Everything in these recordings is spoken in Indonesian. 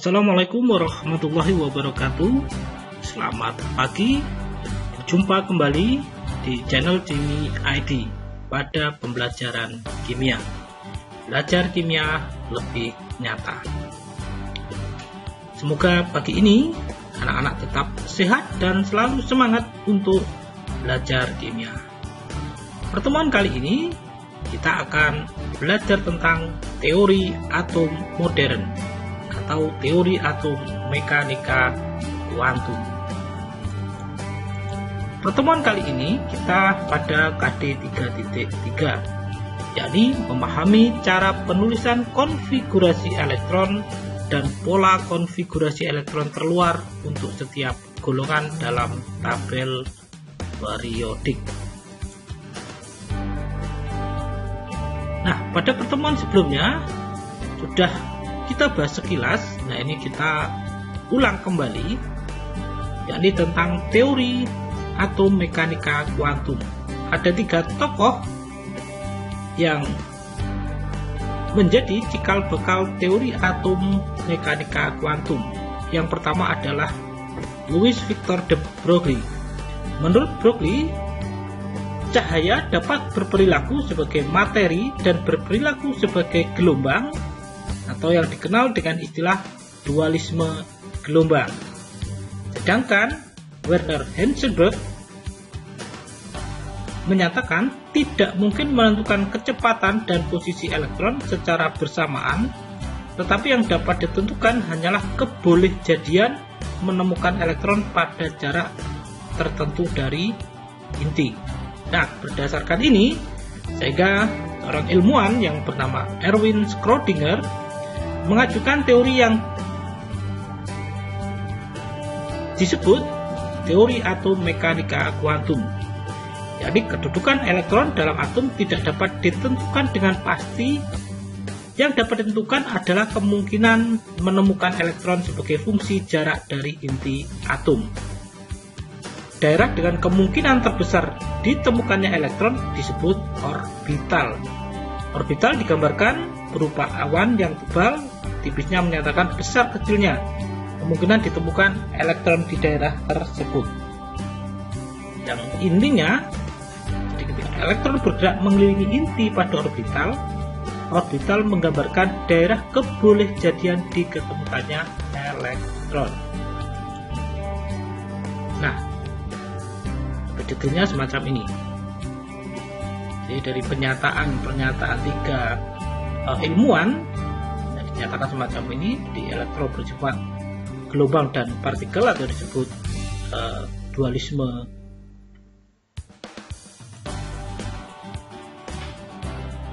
Assalamualaikum warahmatullahi wabarakatuh. Selamat pagi. Berjumpa kembali di channel Jimmy ID pada pembelajaran kimia. Belajar kimia lebih nyata. Semoga pagi ini anak-anak tetap sehat dan selalu semangat untuk belajar kimia. Pertemuan kali ini kita akan belajar tentang teori atom modern atau teori atom mekanika kuantum. Pertemuan kali ini kita pada KD 3.3, yakni memahami cara penulisan konfigurasi elektron dan pola konfigurasi elektron terluar untuk setiap golongan dalam tabel periodik. Nah, pada pertemuan sebelumnya sudah kita bahas sekilas. Nah, ini kita ulang kembali, yakni tentang teori atom mekanika kuantum. Ada 3 tokoh yang menjadi cikal bakal teori atom mekanika kuantum. Yang pertama adalah Louis Victor de Broglie. Menurut Broglie, cahaya dapat berperilaku sebagai materi dan berperilaku sebagai gelombang, atau yang dikenal dengan istilah dualisme gelombang. Sedangkan Werner Heisenberg menyatakan tidak mungkin menentukan kecepatan dan posisi elektron secara bersamaan, tetapi yang dapat ditentukan hanyalah kebolehjadian menemukan elektron pada jarak tertentu dari inti. Nah, berdasarkan ini, sehingga seorang ilmuwan yang bernama Erwin Schrödinger mengajukan teori yang disebut teori atom mekanika kuantum, yakni kedudukan elektron dalam atom tidak dapat ditentukan dengan pasti. Yang dapat ditentukan adalah kemungkinan menemukan elektron sebagai fungsi jarak dari inti atom. Daerah dengan kemungkinan terbesar ditemukannya elektron disebut orbital. Orbital digambarkan berupa awan yang tebal, tipisnya menyatakan besar kecilnya kemungkinan ditemukan elektron di daerah tersebut. Yang intinya, ketika elektron bergerak mengelilingi inti pada orbital, orbital menggambarkan daerah kebolehjadian diketemukannya elektron. Nah, detailnya semacam ini. Jadi dari pernyataan 3 ilmuwan dinyatakan semacam ini. Di elektron bersifat gelombang dan partikel, atau disebut dualisme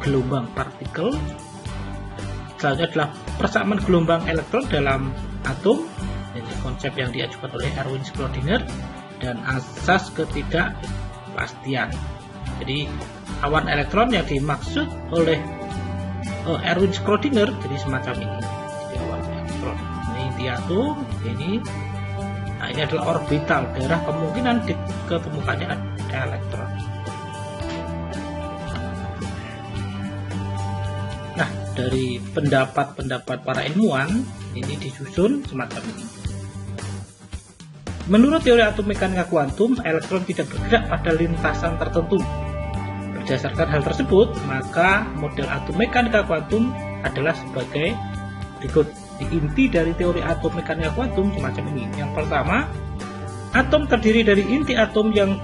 gelombang partikel. Selanjutnya adalah persamaan gelombang elektron dalam atom. Ini konsep yang diajukan oleh Erwin Schrödinger. Dan asas ketidakpastian. Jadi awan elektron yang dimaksud oleh Erwin Schrödinger jadi semacam ini. Jadi awan elektron ini inti atom, ini adalah orbital, daerah kemungkinan diketemukannya elektron. Nah, dari pendapat para ilmuwan ini disusun semacam ini. Menurut teori atom mekanika kuantum, elektron tidak bergerak pada lintasan tertentu. Berdasarkan hal tersebut, maka model atom mekanika kuantum adalah sebagai berikut. Di inti dari teori atom mekanika kuantum semacam ini. Yang pertama, atom terdiri dari inti atom yang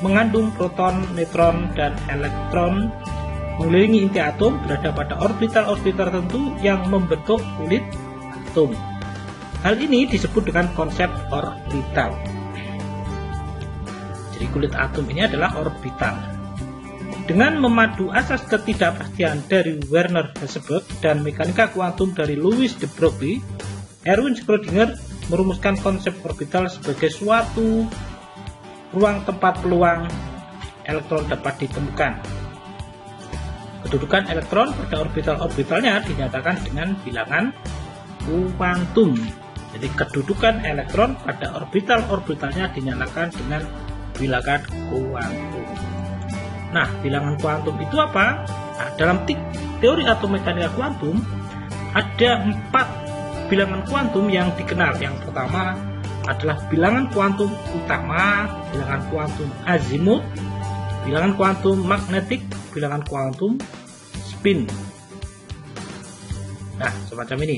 mengandung proton, neutron, dan elektron mengelilingi inti atom berada pada orbital-orbital tertentu yang membentuk kulit atom. Hal ini disebut dengan konsep orbital. Jadi kulit atom ini adalah orbital. Dengan memadu asas ketidakpastian dari Werner Heisenberg dan mekanika kuantum dari Louis de Broglie, Erwin Schrödinger merumuskan konsep orbital sebagai suatu ruang tempat peluang elektron dapat ditemukan. Kedudukan elektron pada orbital-orbitalnya dinyatakan dengan bilangan kuantum. Jadi kedudukan elektron pada orbital-orbitalnya dinyatakan dengan bilangan kuantum. Nah, bilangan kuantum itu apa? Nah, dalam teori atom mekanika kuantum ada 4 bilangan kuantum yang dikenal. Yang pertama adalah bilangan kuantum utama, bilangan kuantum azimut, bilangan kuantum magnetik, bilangan kuantum spin. Nah, semacam ini.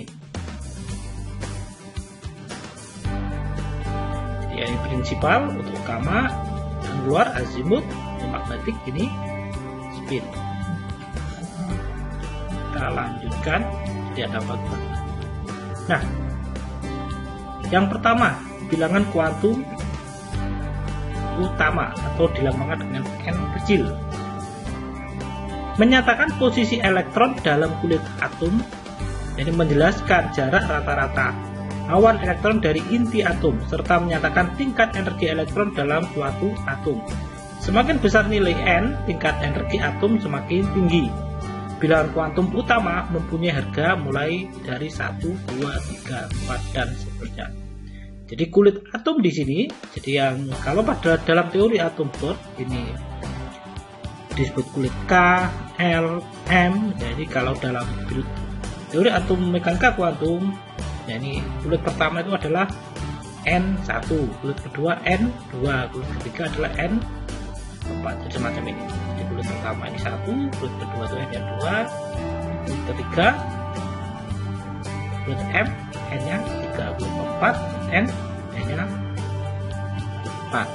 Jadi ini prinsipal untuk utama, yang luar azimut, ini magnetik, ini spin. Kita lanjutkan. Jadi ada faktor. Nah, yang pertama bilangan kuantum utama atau dilambangkan dengan n kecil, menyatakan posisi elektron dalam kulit atom. Jadi menjelaskan jarak rata-rata awan elektron dari inti atom serta menyatakan tingkat energi elektron dalam suatu atom. Semakin besar nilai n, tingkat energi atom semakin tinggi. Bilangan kuantum utama mempunyai harga mulai dari 1, 2, 3, 4 dan seterusnya. Jadi kulit atom di sini, jadi yang kalau pada dalam teori atom Bohr ini disebut kulit K, L, M. Jadi kalau dalam teori atom mekanika kuantum, ya ini kulit pertama itu adalah N1, kulit kedua N2, kulit ketiga adalah N4. Jadi semacam ini. Jadi kulit pertama ini 1, kulit kedua itu N2, kulit ketiga kulit M, N-nya 3, kulit keempat N-nya 4.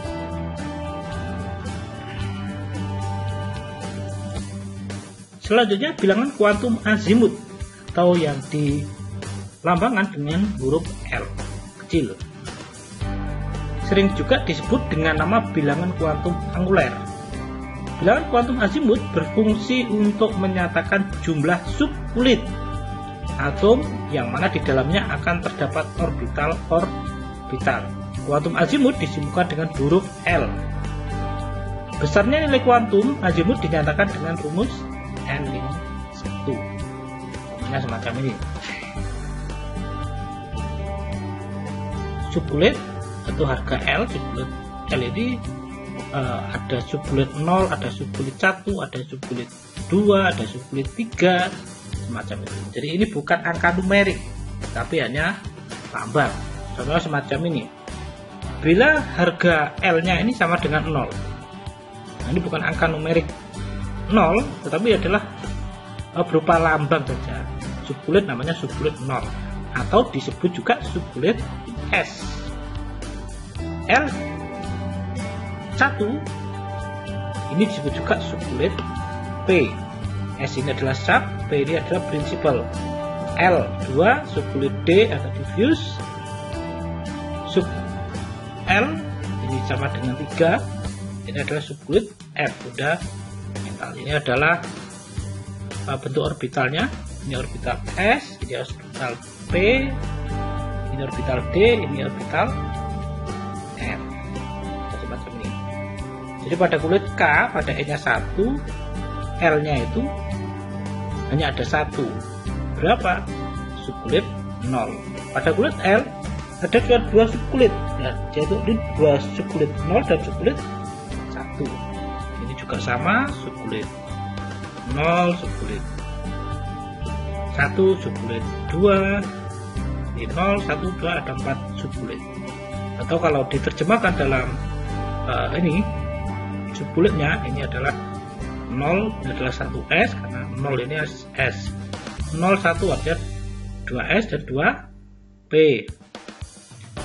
Selanjutnya bilangan kuantum azimut atau yang dilambangkan dengan huruf L kecil. Sering juga disebut dengan nama bilangan kuantum anguler. Bilangan kuantum azimut berfungsi untuk menyatakan jumlah subkulit atom yang mana di dalamnya akan terdapat orbital-orbital. Kuantum azimut disebutkan dengan huruf L. Besarnya nilai kuantum azimut dinyatakan dengan rumus N-1. Namanya semacam ini. Subkulit atau harga L, subkulit L ini ada subkulit 0, ada subkulit 1, ada subkulit 2, ada subkulit 3, semacam itu. Jadi ini bukan angka numerik, tapi hanya lambang. Contohnya semacam ini. Bila harga L-nya ini sama dengan 0, nah, ini bukan angka numerik 0, tetapi adalah berupa lambang saja. Subkulit namanya subkulit 0, atau disebut juga subkulit S. L1 ini disebut juga subkulit P. S ini adalah sub, P ini adalah principal. L2 subkulit D atau diffuse. Sub L ini sama dengan 3, ini adalah subkulit F, udah mental. Ini adalah bentuk orbitalnya. Ini orbital S, ini orbital P, ini orbital D, ini orbital F. Semacam ini. Jadi pada kulit K, pada E-nya 1, L-nya itu hanya ada 1. Berapa? Subkulit 0. Pada kulit L ada dua subkulit, ya, yaitu dua subkulit 0 dan subkulit 1. Ini juga sama, subkulit 0, subkulit 1, subkulit 2, ini 0, 1, 2, ada 4 subkulit. Atau kalau diterjemahkan dalam ini subkulitnya, ini adalah 0, ini adalah 1S karena 0 ini S. 0, 1 ada 2S dan 2P.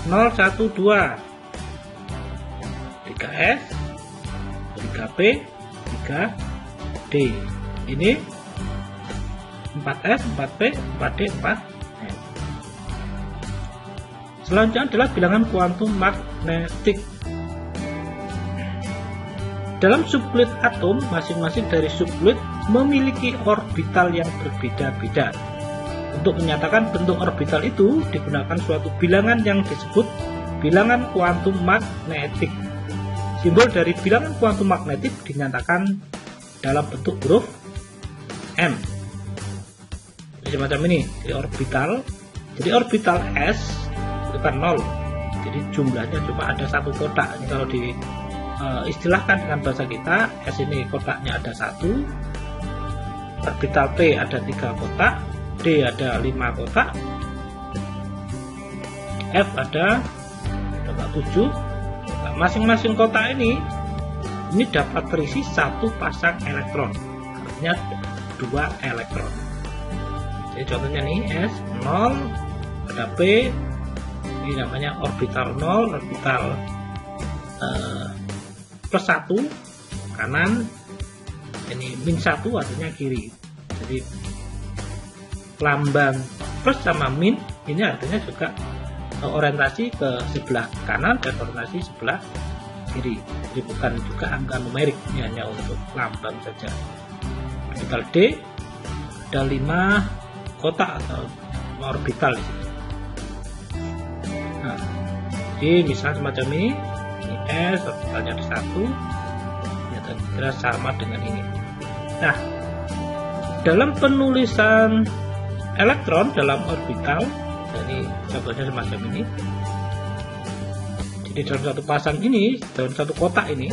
0, 1, 2 3S, 3P, 3D. Ini 4S, 4P, 4D, 4S. Selanjutnya adalah bilangan kuantum magnetik. Dalam subkulit atom, masing-masing dari subkulit memiliki orbital yang berbeda-beda. Untuk menyatakan bentuk orbital itu digunakan suatu bilangan yang disebut bilangan kuantum magnetik. Simbol dari bilangan kuantum magnetik dinyatakan dalam bentuk huruf M. Jadi semacam ini, jadi orbital S itu kan 0. Jadi jumlahnya cuma ada satu kotak. Ini kalau istilahkan dengan bahasa kita, S ini kotaknya ada 1, orbital P ada 3 kotak, D ada 5 kotak, F ada 7. Nah, masing-masing kotak ini dapat terisi satu pasang elektron, artinya 2 elektron. Jadi contohnya nih S0, ada P, ini namanya orbital 0, orbital plus 1 kanan, ini min 1 artinya kiri. Jadi lambang plus sama min ini artinya juga orientasi ke sebelah kanan dan orientasi sebelah kiri. Jadi bukan juga angka numerik, ini hanya untuk lambang saja. Orbital D ada 5 kotak atau orbital di sini. Nah, jadi misalnya semacam ini S orbitalnya ada 1, ya kira sama dengan ini. Nah, dalam penulisan elektron dalam orbital, jadi contohnya semacam ini. Jadi dalam satu pasang ini, dalam satu kotak ini,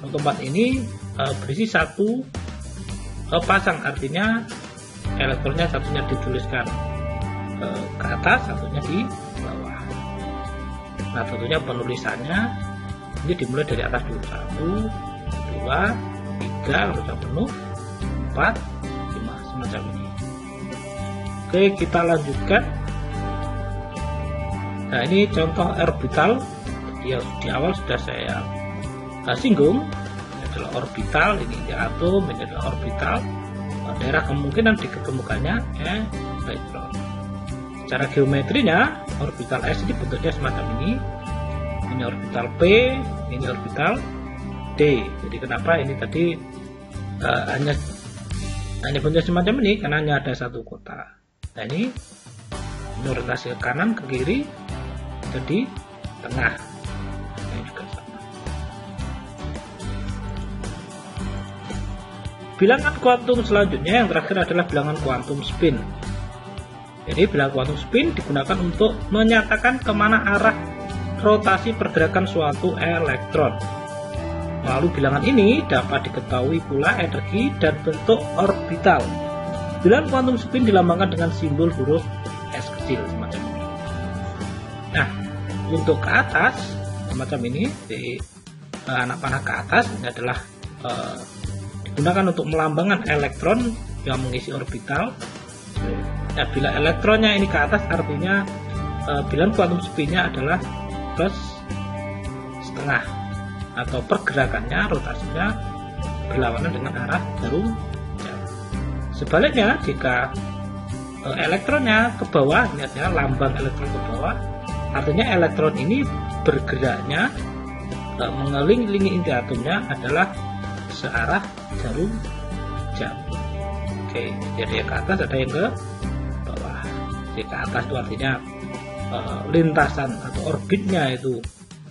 tempat ini berisi satu pasang, artinya elektronnya satunya dituliskan ke atas, satunya di bawah. Nah, tentunya penulisannya ini dimulai dari atas dulu, 1, 2, 3, lalu penuh, 4, 5, semacam ini. Oke, kita lanjutkan. Nah, ini contoh orbital. Di awal sudah saya singgung. Ini adalah orbital, ini atom, ini adalah orbital. Daerah kemungkinan diketemukannya elektron. Secara geometrinya, orbital S ini bentuknya semacam ini. Ini orbital P, ini orbital D. Jadi kenapa ini tadi hanya bentuknya semacam ini? Karena hanya ada satu kotak. Nah, ini orientasi ke kanan, ke kiri, jadi tengah. Ini juga sama. Bilangan kuantum selanjutnya yang terakhir adalah bilangan kuantum spin. Jadi bilangan kuantum spin digunakan untuk menyatakan kemana arah rotasi pergerakan suatu elektron. Lalu bilangan ini dapat diketahui pula energi dan bentuk orbital. Bilangan kuantum spin dilambangkan dengan simbol huruf S kecil semacam ini. Nah, untuk ke atas semacam ini, di anak panah ke atas ini adalah digunakan untuk melambangkan elektron yang mengisi orbital. Nah, bila elektronnya ini ke atas, artinya bilangan kuantum spinnya adalah plus setengah, atau pergerakannya, rotasinya berlawanan dengan arah jarum jam. Sebaliknya, jika elektronnya ke bawah, ini adalah lambang elektron ke bawah, artinya elektron ini bergeraknya mengelilingi inti atomnya adalah searah jarum jam. Oke, jadi yang ke atas ada yang ke bawah. Jadi ke atas itu artinya lintasan atau orbitnya itu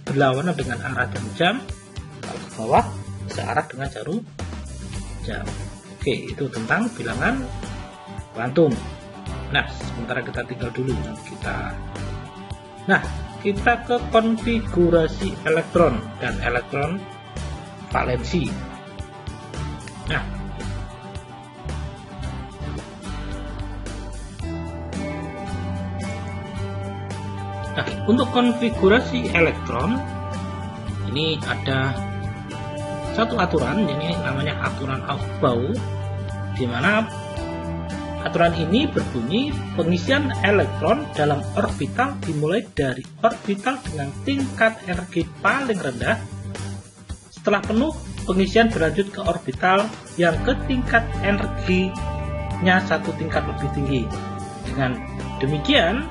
berlawanan dengan arah jarum jam. Kalau ke bawah searah dengan jarum jam. Oke, itu tentang bilangan kuantum. Nah, sementara kita tinggal dulu kita ke konfigurasi elektron dan elektron valensi. Nah, untuk konfigurasi elektron ini ada satu aturan, ini namanya aturan Aufbau, di mana aturan ini berbunyi pengisian elektron dalam orbital dimulai dari orbital dengan tingkat energi paling rendah. Setelah penuh, pengisian berlanjut ke orbital yang ke tingkat energinya satu tingkat lebih tinggi. Dengan demikian,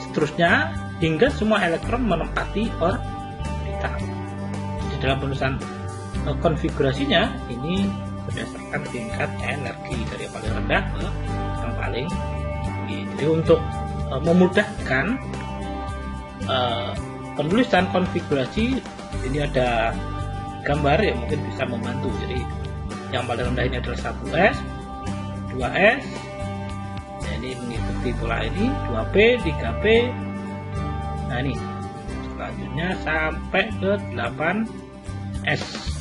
seterusnya hingga semua elektron menempati orbital. Jadi dalam penulisan konfigurasinya ini berdasarkan tingkat energi dari yang paling rendah ke yang paling tinggi. Jadi untuk memudahkan penulisan konfigurasi, ini ada gambar yang mungkin bisa membantu. Jadi yang paling rendah ini adalah 1S, 2S, nah ini mengikuti pola ini, 2P, 3P, nah ini selanjutnya sampai ke 8S.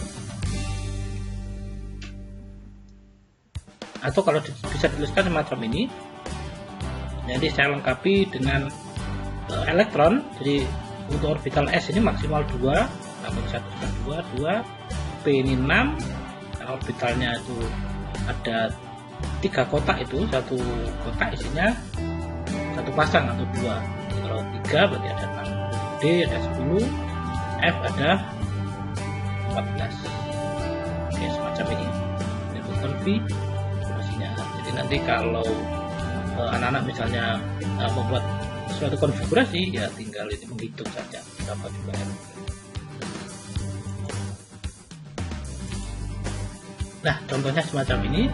Atau kalau bisa dituliskan semacam ini, jadi saya lengkapi dengan elektron. Jadi untuk orbital S ini maksimal 2, namun 1,2, P ini 6. Karena orbitalnya itu ada 3 kotak, itu satu kotak isinya satu pasang atau 2. Kalau 3 berarti ada 6. D ada 10, F ada 14. Oke, semacam ini. Itu konfigurasinya. Jadi nanti kalau anak-anak misalnya membuat suatu konfigurasi, ya tinggal ini menghitung saja berapa jumlah elektron. Nah, contohnya semacam ini.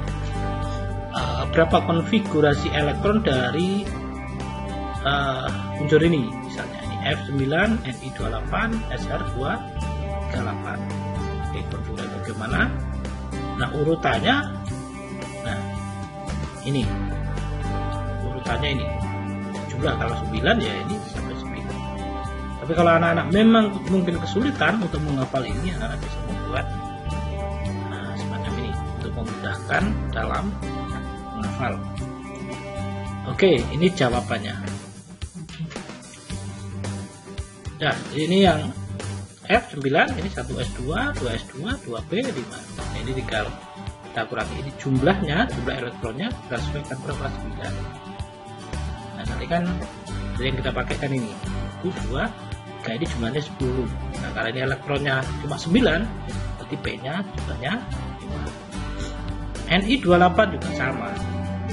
Berapa konfigurasi elektron dari unsur ini, misalnya ini F9, Ni28, Sr238. Oke, konfigurasi bagaimana? Nah, urutannya, nah ini urutannya ini. Jumlah kalau 9 ya ini sampai 9. Tapi kalau anak-anak memang mungkin kesulitan untuk menghafal ini, anak-anak bisa membuat semacam ini untuk memudahkan dalam menghafal. Oke, ini jawabannya. Nah, ini yang F9, ini 1S2, 2S2, 2P5. Nah, ini tinggal kita kurangi. Ini jumlahnya, jumlah elektronnya kita sesuaikan berapa 9. Nah, nanti kan yang kita pakai kan ini 2, 3, ini jumlahnya 10. Nah, karena ini elektronnya cuma 9, berarti P-nya jumlahnya 5. Ni28 juga sama.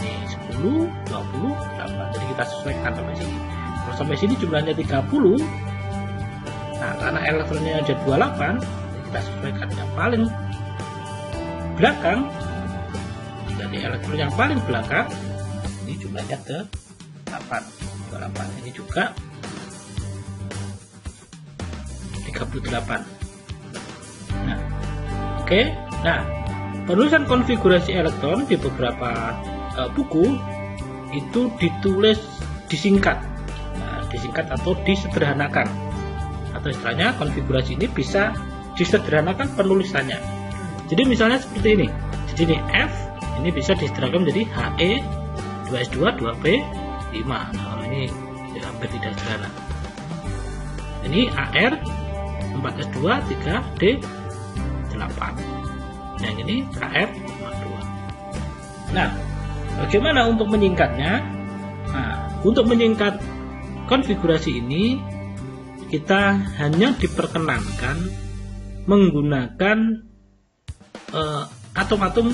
Ini 10, 20, 8. Jadi kita sesuaikan sampai sini. Kalau sampai sini jumlahnya 30. Nah, karena elektronnya ada 28, jadi kita sesuaikan yang paling belakang. Jadi elektron yang paling belakang ini jumlahnya 8. 28. Ini juga 38. Nah, oke. Nah, penulisan konfigurasi elektron di beberapa buku itu ditulis disingkat, disingkat atau disederhanakan. Atau istilahnya konfigurasi ini bisa disederhanakan penulisannya. Jadi misalnya seperti ini. Jadi ini F ini bisa disederhanakan menjadi HE 2S2 2P5. Nah, ini hampir tidak sederhana. Ini AR 4S2 3D8. Yang ini KF 2. Nah, bagaimana untuk menyingkatnya? Nah, untuk menyingkat konfigurasi ini kita hanya diperkenankan menggunakan atom-atom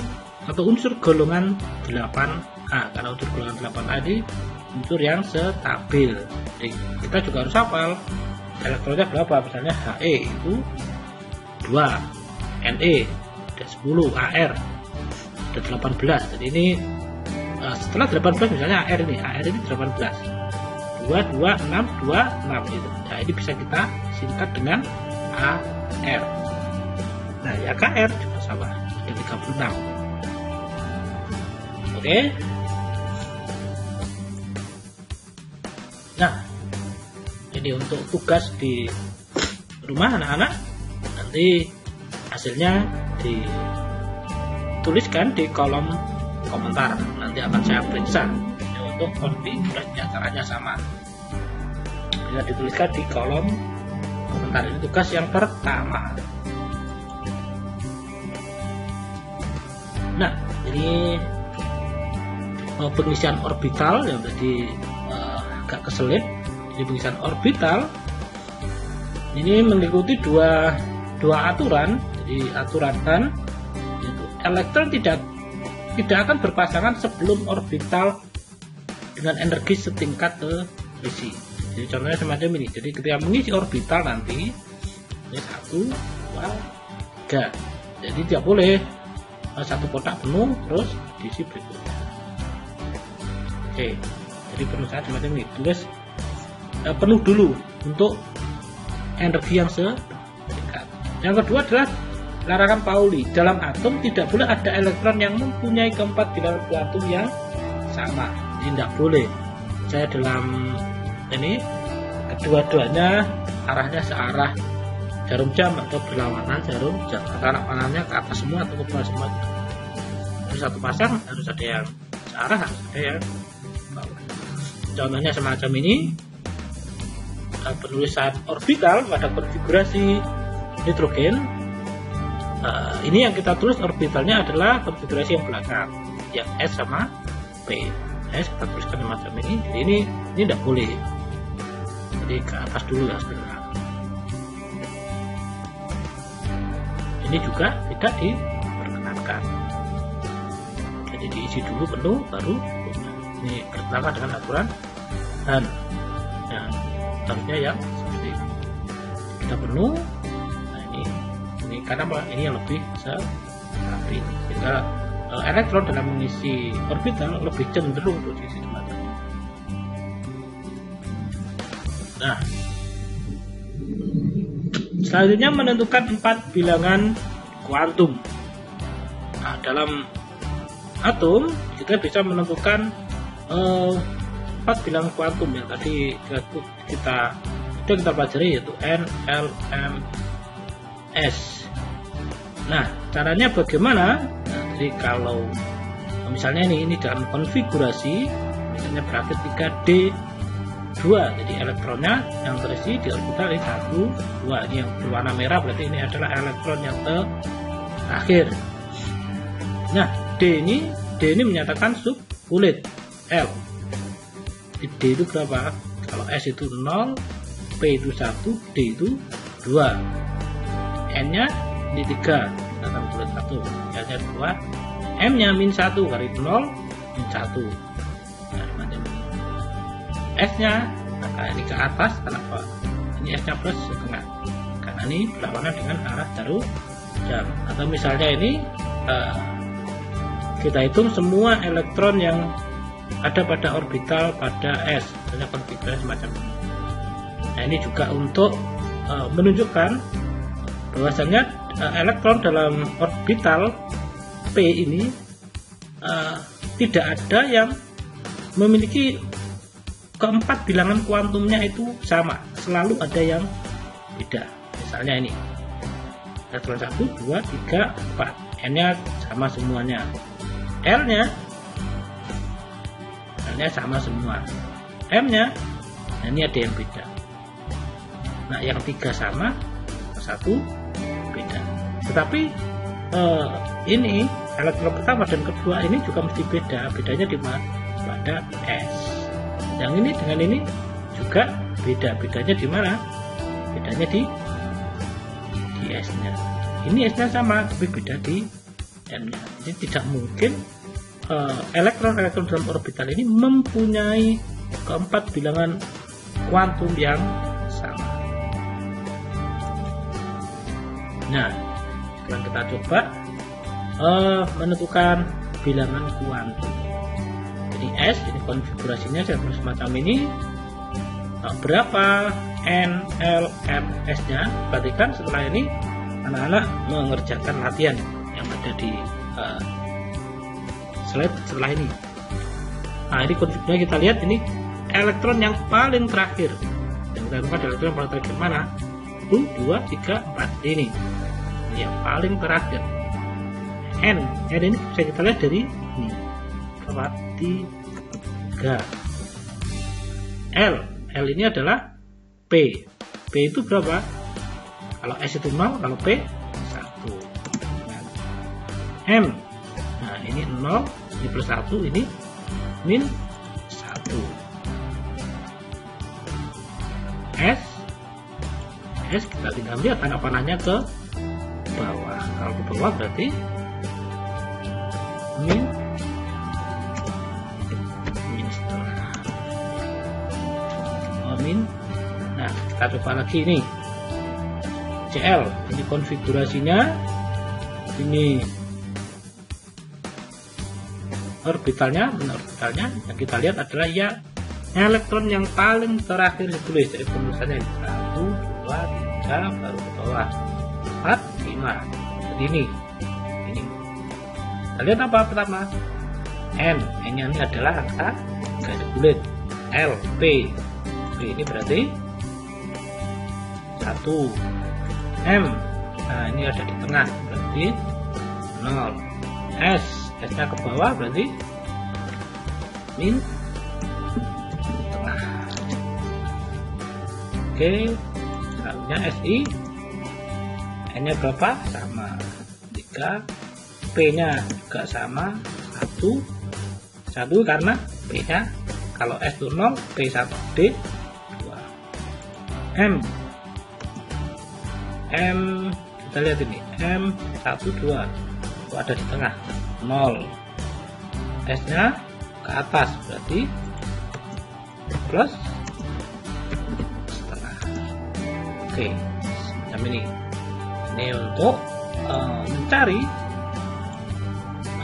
atau unsur golongan 8A. Karena unsur golongan 8A ini unsur yang stabil. Jadi kita juga harus hafal elektronnya berapa. Misalnya He itu 2, Ne ada 10, Ar ada 18. Jadi ini setelah 18 misalnya Ar ini 18. 2, 6, 2, 6 gitu. Nah, ini bisa kita singkat dengan AR. Nah, ya KR juga sama, ada 36. Oke. Nah, ini untuk tugas di rumah anak-anak, nanti hasilnya dituliskan di kolom komentar. Nanti akan saya periksa. Untuk konfigurasinya caranya sama, bisa dituliskan di kolom komentar. Ini tugas yang pertama. Nah, ini pengisian orbital yang tadi agak keselip. Jadi pengisian orbital ini mengikuti dua aturan. Jadi aturan kan, yaitu elektron tidak akan berpasangan sebelum orbital dengan energi setingkat terisi. Jadi contohnya semacam ini. Jadi ketika mengisi orbital nanti ini 1, 2, 3. Jadi tidak boleh satu kotak penuh terus diisi berikutnya. Oke. Jadi penulisan semacam ini. Tulis penuh dulu untuk energi yang setingkat. Yang kedua adalah larangan Pauli. Dalam atom tidak boleh ada elektron yang mempunyai keempat bilangan kuantum yang sama. Ini tidak boleh. Saya dalam ini kedua-duanya arahnya searah jarum jam atau berlawanan jarum jam. Arah panahnya ke atas semua atau ke bawah semua. Harus satu pasang, harus ada yang searah, harus ada yang bawah. Contohnya semacam ini. penulisan orbital pada konfigurasi nitrogen, ini yang kita tulis orbitalnya adalah konfigurasi yang belakang, yang S sama P. S kita tuliskan semacam ini. Jadi ini tidak boleh. Jadi ke atas dulu ya sebenarnya. Ini juga tidak diperkenankan. Jadi diisi dulu penuh, baru ini bertentangan dengan aturan dan ya, harusnya yang seperti ini. Kita penuh. Nah ini karena ini yang lebih rapi, sehingga elektron dalam mengisi orbital lebih cenderung untuk diisi semacam ini. Nah, selanjutnya menentukan 4 bilangan kuantum. Nah, dalam atom kita bisa menentukan 4 bilangan kuantum yang tadi kita pelajari, yaitu N, L, M, S. Nah, caranya bagaimana? Nah, jadi kalau misalnya ini dalam konfigurasi misalnya bracket 3D2, jadi elektronnya yang terisi di orbital ini 1, 2. Ini yang berwarna merah berarti ini adalah elektron yang terakhir. Nah, D ini menyatakan subunit L. Di D itu berapa? Kalau S itu 0, P itu 1, D itu 2. N-nya ini 3, kita akan bulat 1, L-nya 2, M-nya -1 kali 0, -1. Nah, macam ini. S-nya, nah ini ke atas, kenapa? Ini S-nya plus setengah, karena ini berlawanan dengan arah jarum jam. Atau misalnya ini kita hitung semua elektron yang ada pada orbital pada S, misalnya konfigurasi semacam ini. Nah, ini juga untuk menunjukkan bahwasanya elektron dalam orbital P ini tidak ada yang memiliki keempat bilangan kuantumnya itu sama, selalu ada yang beda. Misalnya ini elektron 1, 2, 3, 4, N-nya sama semuanya, L-nya sama semua, M-nya, nah ini ada yang beda. Nah, yang 3 sama, 1 beda. Tetapi ini elektron pertama dan kedua ini juga mesti beda. Bedanya di mana? Pada S. Yang ini dengan ini juga beda. Bedanya di mana? Bedanya di S-nya. Ini S-nya sama, tapi beda di M-nya. Jadi tidak mungkin elektron-elektron dalam orbital ini mempunyai keempat bilangan kuantum yang sama. Nah, sekarang kita coba menentukan bilangan kuantum. Jadi S ini konfigurasinya semacam ini. Berapa N, L, M, S-nya? Perhatikan setelah ini anak-anak mengerjakan latihan yang ada di slide setelah ini. Nah, ini konfigurasinya kita lihat, ini elektron yang paling terakhir. Yang kita temukan elektron yang paling terakhir mana? 1, 2, 3, 4 ini yang paling terakhir. N ini bisa kita lihat dari ini, 3. L ini adalah P itu berapa? Kalau S itu 0, kalau P 1. M, nah ini 0, ini plus 1, ini min 1. S kita tinggal lihat tanda panahnya ke bawah. Kalau ke bawah berarti min setengah. Nah, kita coba lagi ini CL, ini konfigurasinya, ini orbitalnya yang kita lihat adalah ya elektron yang paling terakhir ditulis. Jadi penulisannya 1, 2, 3, baru ke bawah 4, 5. Jadi ini kita lihat apa pertama? N nya ini adalah angka garis bulat. L, P ini berarti 1. M, nah ini ada di tengah berarti 0. S nya ke bawah berarti min setengah. Oke, selanjutnya Si, N nya berapa? Sama 3, P nya juga sama 1 karena P nya kalau S itu 0, P 1, D 2. M kita lihat ini, M 1, 2 itu ada di tengah 0, S nya ke atas berarti plus setengah. Oke, semacam ini untuk mencari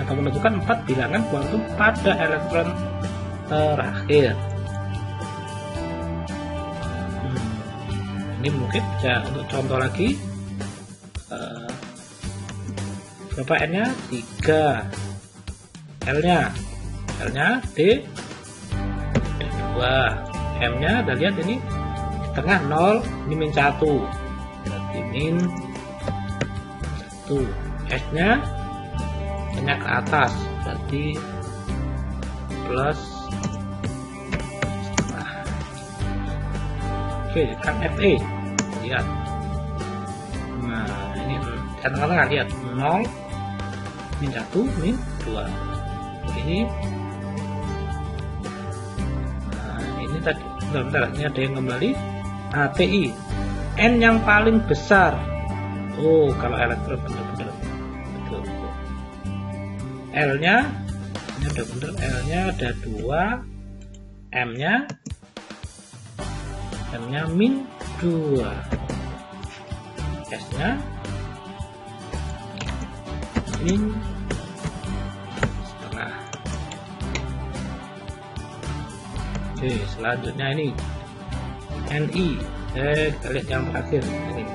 atau menentukan 4 bilangan kuantum pada elektron terakhir. Ini mungkin bisa untuk contoh lagi. Berapa N nya? 3. L nya D 2. M nya kita lihat ini di tengah 0, ini min 1 berarti min 1. S nya ke atas berarti plus setengah. Oke, kan Fe lihat, nah ini tengah-tengah lihat 0, min 1, min 2. Ini nah ini tadi bentar, ini ada yang kembali. Ti, N yang paling besar. Oh, kalau elektron bener-bener betul. L nya ini udah bener, L nya ada 2, M nya min 2, S nya min setengah. Oke, selanjutnya ini Ni, kita lihat yang terakhir ini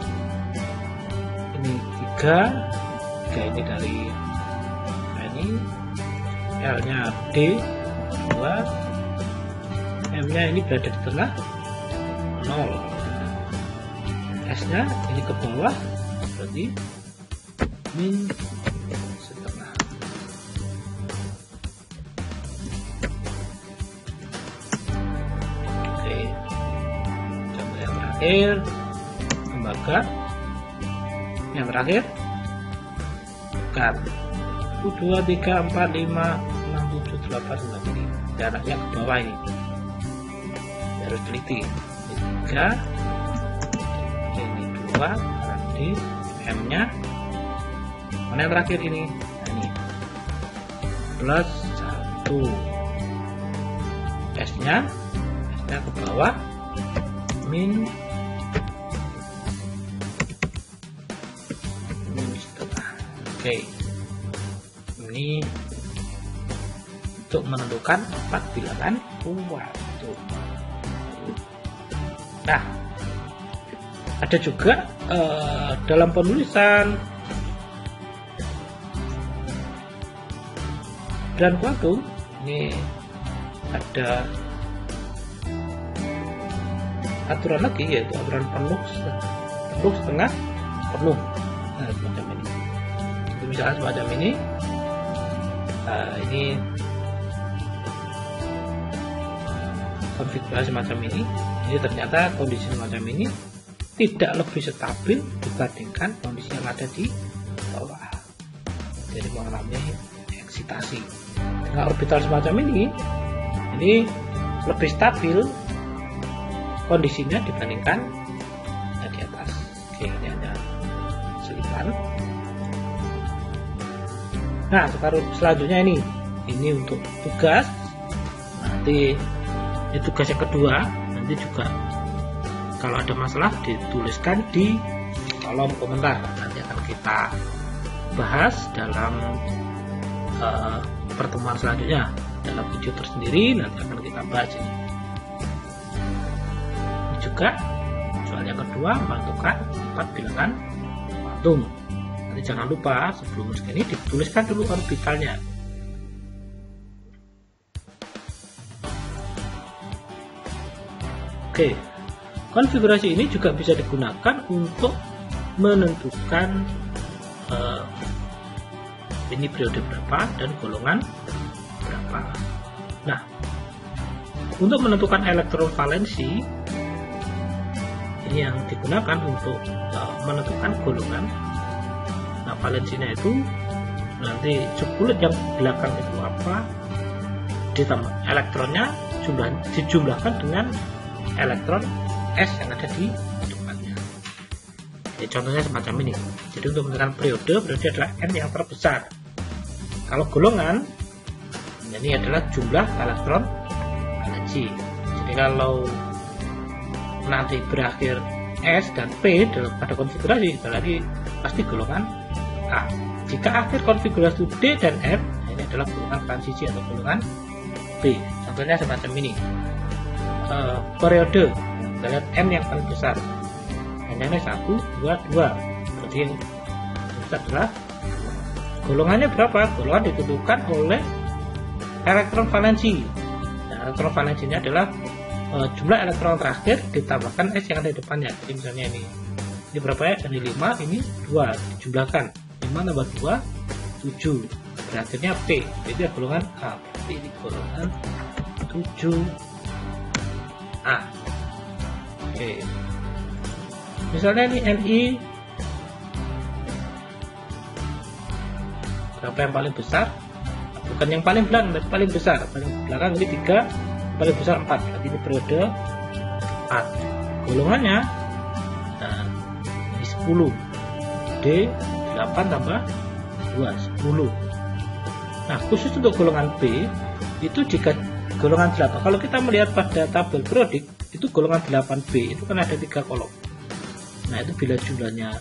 3 ini dari ini, L nya D 2, M nya ini berada di tengah 0, S nya ini ke bawah berarti min setengah. Oke, contoh yang terakhir lembaga yang terakhir bukan 2, 3, 4, 5, 6, 7, 8, 9 ini jaraknya ke bawah ini harus teliti. Ini 3, ini 2, nanti M nya mana yang terakhir ini? Nah, ini plus 1, S nya ke bawah min setengah. Oke, ini untuk menentukan 4 bilangan kuantum. Nah, ada juga dalam penulisan dan kuantum ini ada aturan lagi, yaitu aturan penuh setengah penuh. Nah, semacam ini. Itu misalnya semacam ini. Ini konfigurasi semacam ini. Ini ternyata kondisi semacam ini tidak lebih stabil dibandingkan kondisi yang ada di bawah. Jadi mengalami eksitasi. Dengan orbital semacam ini lebih stabil kondisinya dibandingkan di atas. Oke, ini ada selipan. Nah, selanjutnya ini untuk tugas. Nanti ini tugas yang kedua. Nanti juga kalau ada masalah dituliskan di kolom komentar. Nanti akan kita bahas dalam pertemuan selanjutnya, dalam video tersendiri nanti akan kita bahas ini. Ini juga soal yang kedua, menentukan 4 bilangan kuantum. Nanti jangan lupa sebelum ini dituliskan dulu orbitalnya. Oke, konfigurasi ini juga bisa digunakan untuk menentukan ini periode berapa dan golongan berapa. Nah, untuk menentukan elektron valensi ini yang digunakan untuk menentukan golongan. Nah, valensinya itu nanti sebulet yang belakang itu apa, ditambah elektronnya dijumlahkan dengan elektron S yang ada di depannya. Jadi contohnya semacam ini. Jadi untuk menentukan periode berarti adalah N yang terbesar. Kalau golongan, ini adalah jumlah elektron valensi. Jadi kalau nanti berakhir S dan P pada konfigurasi, berarti pasti golongan A. Jika akhir konfigurasi D dan F, ini adalah golongan transisi atau golongan B. Contohnya semacam ini. Periode, kita lihat N yang paling besar. Hanya 1, 2, 2. Berarti yang besar adalah golongannya berapa? Golongan ditentukan oleh elektron valensi. Nah, elektron valensinya adalah jumlah elektron terakhir ditambahkan S yang ada di depannya. Jadi misalnya ini berapa ya? Ini 5, ini 2, dijumlahkan 5 tambah 2, 7. Berakhirnya P, jadi golongan A. Berarti ini golongan 7A. Oke. Misalnya ini Ni berapa yang paling besar? Bukan yang paling belakang, tapi paling besar. Paling belakang ini 3, paling besar 4. Berarti ini periode 4. Golongannya ini 10. D 8 tambah 2, 10. Nah, khusus untuk golongan B itu jika golongan 8. Kalau kita melihat pada tabel periodik, itu golongan 8B itu kan ada 3 kolom. Nah, itu bila jumlahnya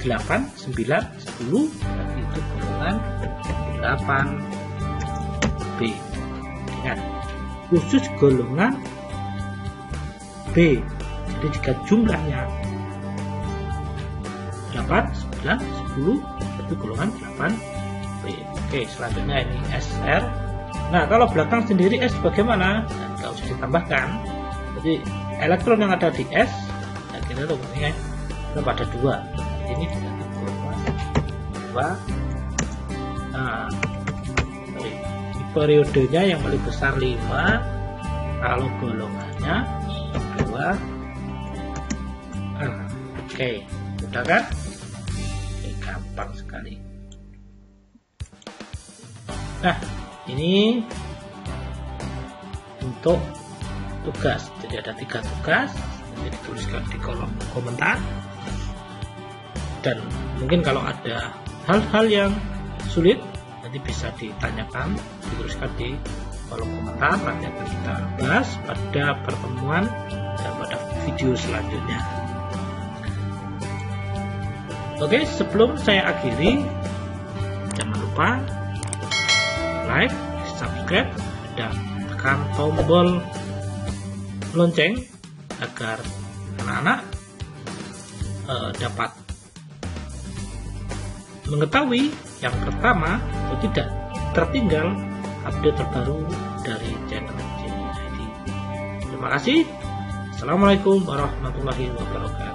8, 9, 10, berarti itu golongan 8B. Ingat, khusus golongan B. Jadi jika jumlahnya 8, 9, 10, itu golongan 8B. Oke, selanjutnya ini SR. Nah, kalau belakang sendiri S bagaimana? Nah, nggak usah ditambahkan. Jadi elektron yang ada di S, nah kita tahu ini ada 2. Ini berarti golongan 2. Nah, ini periodenya yang paling besar 5. Kalau golongannya 2. Oke, udah kan? Ini gampang sekali. Nah, ini untuk tugas. Jadi ada 3 tugas, nanti dituliskan di kolom komentar. Dan mungkin kalau ada hal-hal yang sulit, nanti bisa ditanyakan, dituliskan di kolom komentar. Nanti akan kita bahas pada pertemuan dan pada video selanjutnya. Oke, sebelum saya akhiri, jangan lupa like, subscribe, dan tekan tombol lonceng agar anak-anak dapat mengetahui yang pertama atau tidak tertinggal update terbaru dari channel Gemini ID. Terima kasih. Assalamualaikum warahmatullahi wabarakatuh.